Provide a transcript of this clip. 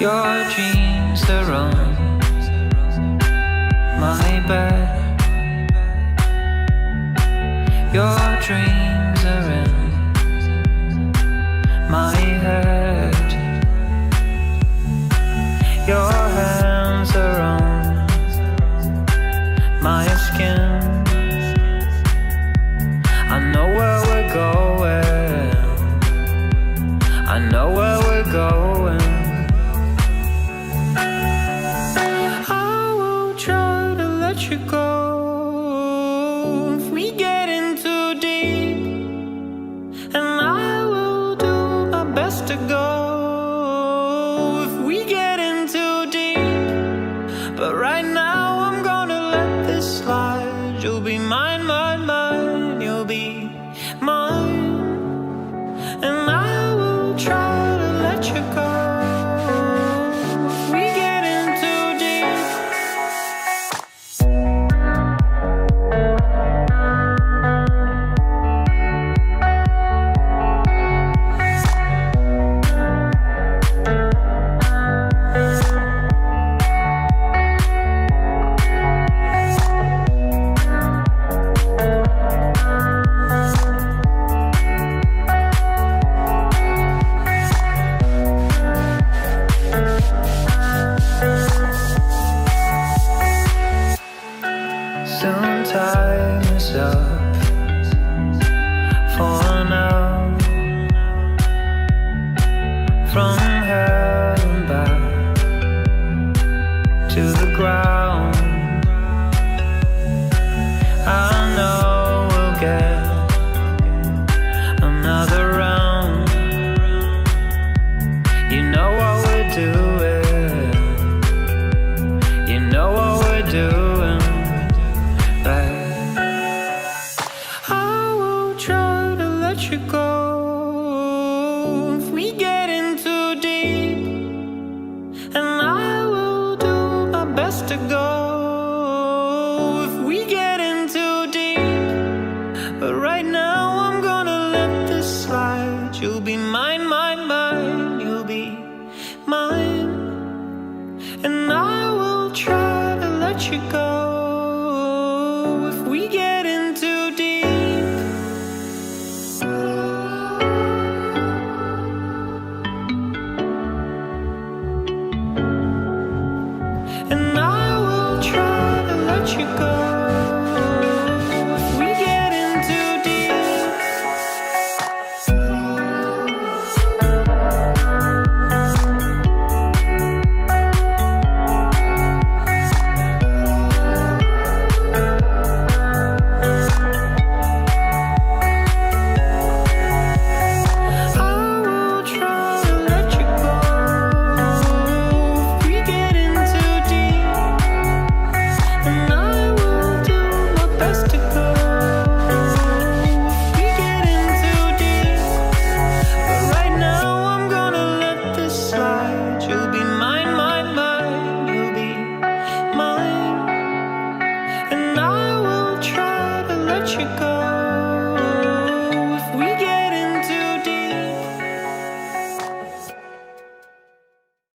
Your dreams are on my bed. Your dreams are in my head. Your hands are on my skin. I know where we're going. I know where we're going. I will try to let you go if we get in too deep, and I will do my best to go if we get in too deep. But right now I'm gonna let this slide. You'll be mine, mine, mine. You'll be mine, and I will try to let you go if we get in too deep. Soon time is up for now. From hell and back to the ground. I know we'll get another round. You know what we're doing. You know what we're doing. I will try to let you go if we get in too deep, and I will do my best to go if we get in too deep. But right now I'm gonna let this slide. You'll be mine, mine, mine. You'll be mine, and I will try to let you go